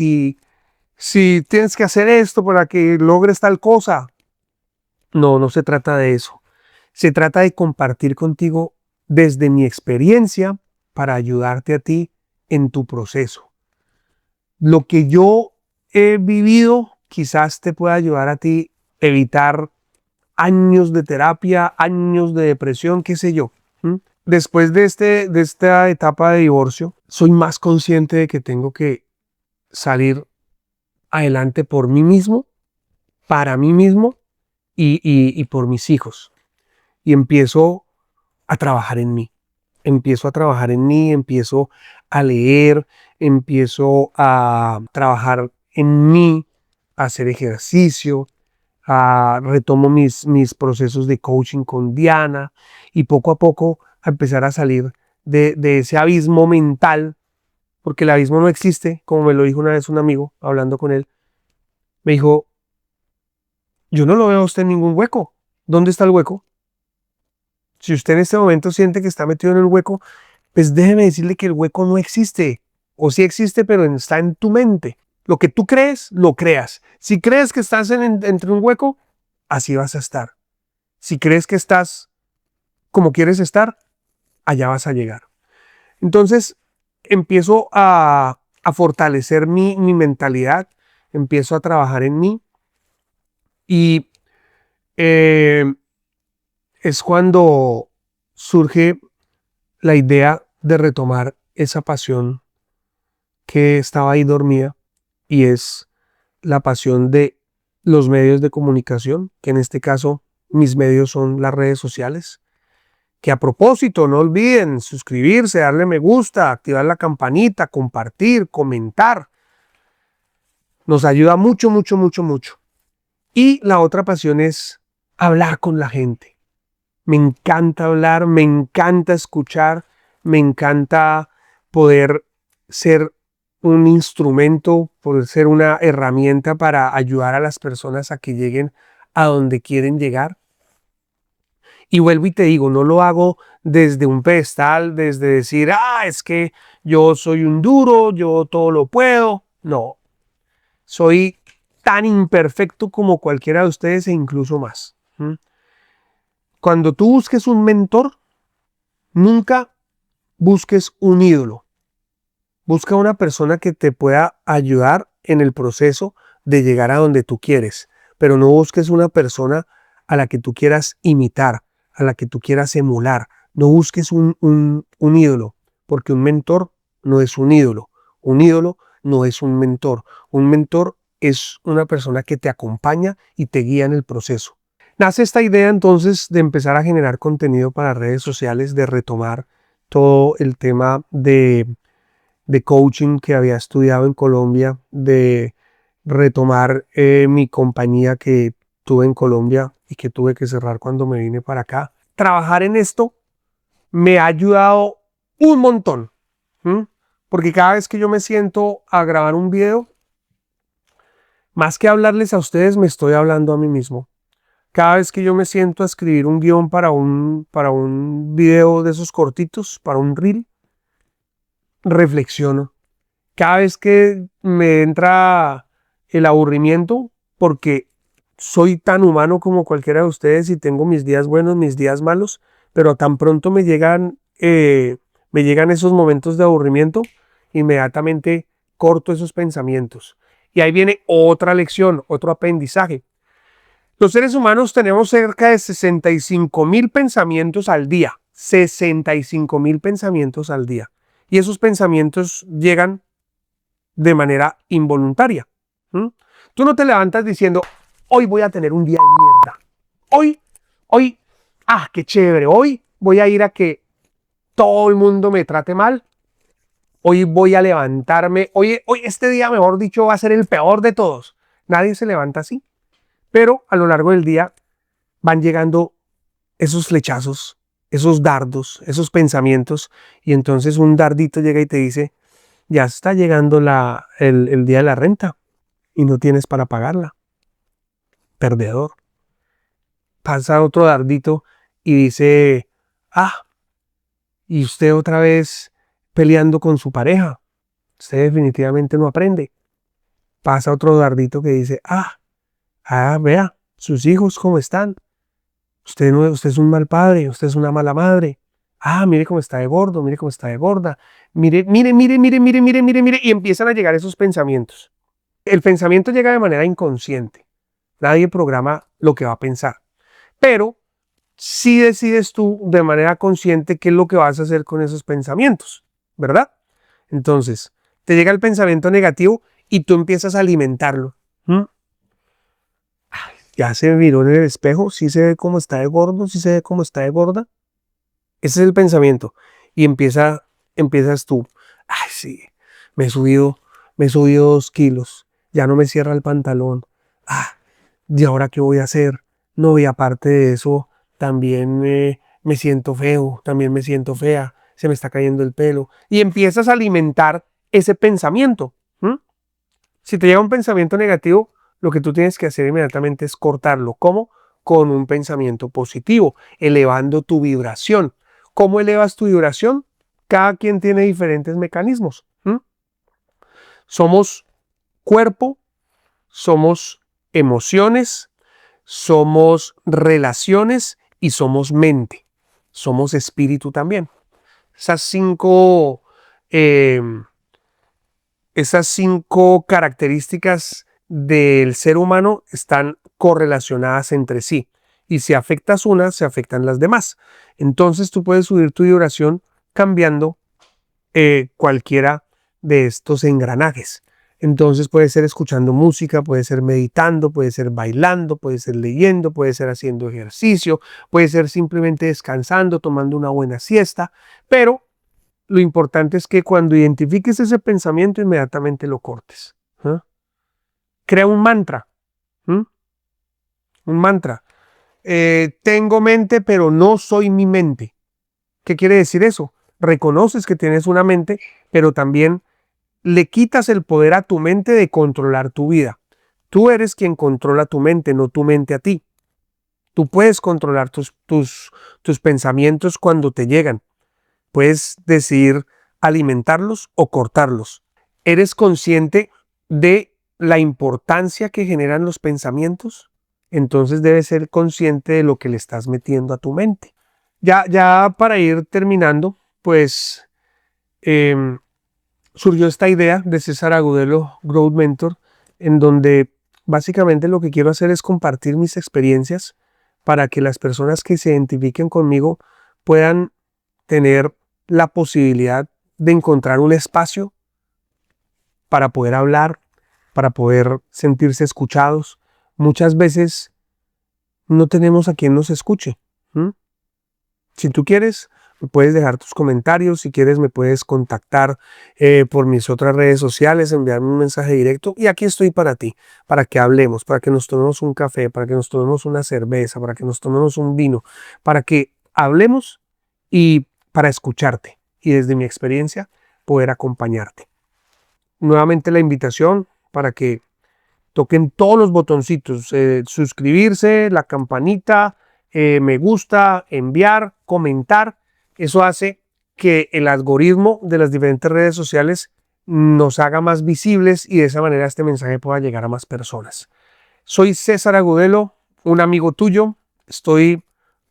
si tienes que hacer esto para que logres tal cosa. No, no se trata de eso. Se trata de compartir contigo desde mi experiencia para ayudarte a ti en tu proceso. Lo que yo he vivido quizás te pueda ayudar a ti a evitar años de terapia, años de depresión, qué sé yo. Después de esta etapa de divorcio, soy más consciente de que tengo que salir adelante por mí mismo, para mí mismo y por mis hijos. Y empiezo a trabajar en mí. Empiezo a trabajar en mí, empiezo a leer, empiezo a trabajar en mí, a hacer ejercicio, retomo mis procesos de coaching con Diana y poco a poco a empezar a salir de ese abismo mental, porque el abismo no existe, como me lo dijo una vez un amigo hablando con él. Me dijo, yo no lo veo a usted en ningún hueco. ¿Dónde está el hueco? Si usted en este momento siente que está metido en el hueco, pues déjeme decirle que el hueco no existe. O sí existe, pero está en tu mente. Lo que tú crees, lo creas. Si crees que estás entre un hueco, así vas a estar. Si crees que estás como quieres estar, allá vas a llegar. Entonces, empiezo a fortalecer mi mentalidad, empiezo a trabajar en mí y es cuando surge la idea de retomar esa pasión que estaba ahí dormida, y es la pasión de los medios de comunicación, que en este caso mis medios son las redes sociales, que a propósito no olviden suscribirse, darle me gusta, activar la campanita, compartir, comentar. Nos ayuda mucho, mucho, mucho, mucho. Y la otra pasión es hablar con la gente. Me encanta hablar, me encanta escuchar, me encanta poder ser un instrumento, poder ser una herramienta para ayudar a las personas a que lleguen a donde quieren llegar. Y vuelvo y te digo, no lo hago desde un pedestal, desde decir, es que yo soy un duro, yo todo lo puedo. No, soy tan imperfecto como cualquiera de ustedes e incluso más. Cuando tú busques un mentor, nunca busques un ídolo. Busca una persona que te pueda ayudar en el proceso de llegar a donde tú quieres, pero no busques una persona a la que tú quieras imitar, a la que tú quieras emular. No busques un ídolo, porque un mentor no es un ídolo. Un ídolo no es un mentor. Un mentor es una persona que te acompaña y te guía en el proceso. Nace esta idea entonces de empezar a generar contenido para redes sociales, de retomar todo el tema de coaching que había estudiado en Colombia, de retomar mi compañía que tuve en Colombia y que tuve que cerrar cuando me vine para acá. Trabajar en esto me ha ayudado un montón. porque cada vez que yo me siento a grabar un video, más que hablarles a ustedes, me estoy hablando a mí mismo. Cada vez que yo me siento a escribir un guión para un video de esos cortitos, para un reel, reflexiono. Cada vez que me entra el aburrimiento, porque soy tan humano como cualquiera de ustedes y tengo mis días buenos, mis días malos, pero tan pronto me llegan esos momentos de aburrimiento, inmediatamente corto esos pensamientos. Y ahí viene otra lección, otro aprendizaje. Los seres humanos tenemos cerca de 65,000 pensamientos al día. 65,000 pensamientos al día. Y esos pensamientos llegan de manera involuntaria. Tú no te levantas diciendo, hoy voy a tener un día de mierda. Hoy, qué chévere. Hoy voy a ir a que todo el mundo me trate mal. Hoy voy a levantarme. Hoy este día, mejor dicho, va a ser el peor de todos. Nadie se levanta así. Pero a lo largo del día van llegando esos flechazos, esos dardos, esos pensamientos. Y entonces un dardito llega y te dice, ya está llegando el día de la renta y no tienes para pagarla. Perdedor. Pasa otro dardito y dice, y usted otra vez peleando con su pareja. Usted definitivamente no aprende. Pasa otro dardito que dice, vea, sus hijos cómo están. Usted es un mal padre, usted es una mala madre. Mire cómo está de gordo, mire cómo está de gorda. Mire, y empiezan a llegar esos pensamientos. El pensamiento llega de manera inconsciente. Nadie programa lo que va a pensar. Pero sí decides tú de manera consciente qué es lo que vas a hacer con esos pensamientos, ¿verdad? Entonces, te llega el pensamiento negativo y tú empiezas a alimentarlo. Ya se miró en el espejo, sí se ve cómo está de gordo, sí se ve cómo está de gorda. Ese es el pensamiento. Y empiezas tú. Sí, me he subido 2 kilos. Ya no me cierra el pantalón. ¿Y ahora qué voy a hacer? No, y aparte de eso, también me siento feo, también me siento fea, se me está cayendo el pelo. Y empiezas a alimentar ese pensamiento. Si te llega un pensamiento negativo, lo que tú tienes que hacer inmediatamente es cortarlo. ¿Cómo? Con un pensamiento positivo, elevando tu vibración. ¿Cómo elevas tu vibración? Cada quien tiene diferentes mecanismos. Somos cuerpo, somos emociones, somos relaciones y somos mente. Somos espíritu también. Esas cinco características del ser humano están correlacionadas entre sí. Y si afectas una, se afectan las demás. Entonces tú puedes subir tu vibración cambiando cualquiera de estos engranajes. Entonces puede ser escuchando música, puede ser meditando, puede ser bailando, puede ser leyendo, puede ser haciendo ejercicio, puede ser simplemente descansando, tomando una buena siesta, pero lo importante es que cuando identifiques ese pensamiento, inmediatamente lo cortes. Crea un mantra. Un mantra. Tengo mente, pero no soy mi mente. ¿Qué quiere decir eso? Reconoces que tienes una mente, pero también le quitas el poder a tu mente de controlar tu vida. Tú eres quien controla tu mente, no tu mente a ti. Tú puedes controlar tus pensamientos cuando te llegan. Puedes decidir alimentarlos o cortarlos. ¿Eres consciente de la importancia que generan los pensamientos? Entonces debes ser consciente de lo que le estás metiendo a tu mente. Ya para ir terminando, pues surgió esta idea de César Agudelo, Growth Mentor, en donde básicamente lo que quiero hacer es compartir mis experiencias para que las personas que se identifiquen conmigo puedan tener la posibilidad de encontrar un espacio para poder hablar, para poder sentirse escuchados. Muchas veces no tenemos a quien nos escuche. Si tú quieres, me puedes dejar tus comentarios. Si quieres, me puedes contactar por mis otras redes sociales, enviarme un mensaje directo. Y aquí estoy para ti, para que hablemos, para que nos tomemos un café, para que nos tomemos una cerveza, para que nos tomemos un vino, para que hablemos y para escucharte. Y desde mi experiencia, poder acompañarte. Nuevamente la invitación para que toquen todos los botoncitos, suscribirse, la campanita, me gusta, enviar, comentar. Eso hace que el algoritmo de las diferentes redes sociales nos haga más visibles y de esa manera este mensaje pueda llegar a más personas. Soy César Agudelo, un amigo tuyo. Estoy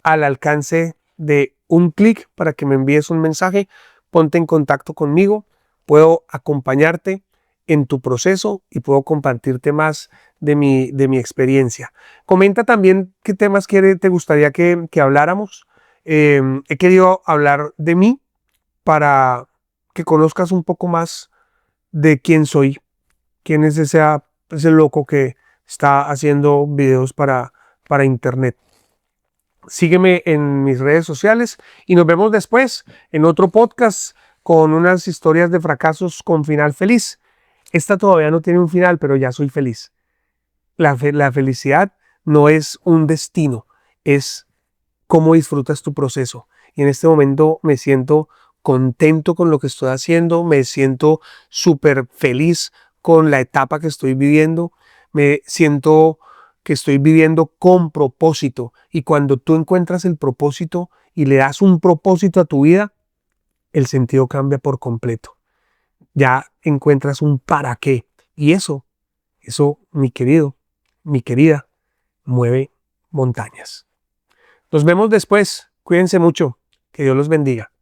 al alcance de un clic para que me envíes un mensaje. Ponte en contacto conmigo. Puedo acompañarte en tu proceso y puedo compartirte más de mi experiencia. Comenta también qué temas te gustaría que habláramos. He querido hablar de mí para que conozcas un poco más de quién soy, quién es ese loco que está haciendo videos para internet. Sígueme en mis redes sociales y nos vemos después en otro podcast con unas historias de fracasos con final feliz. Esta todavía no tiene un final, pero ya soy feliz. La felicidad no es un destino, es cómo disfrutas tu proceso. Y en este momento me siento contento con lo que estoy haciendo, me siento súper feliz con la etapa que estoy viviendo, me siento que estoy viviendo con propósito. Y cuando tú encuentras el propósito y le das un propósito a tu vida, el sentido cambia por completo. Ya encuentras un para qué. Y eso, mi querido, mi querida, mueve montañas. Nos vemos después. Cuídense mucho. Que Dios los bendiga.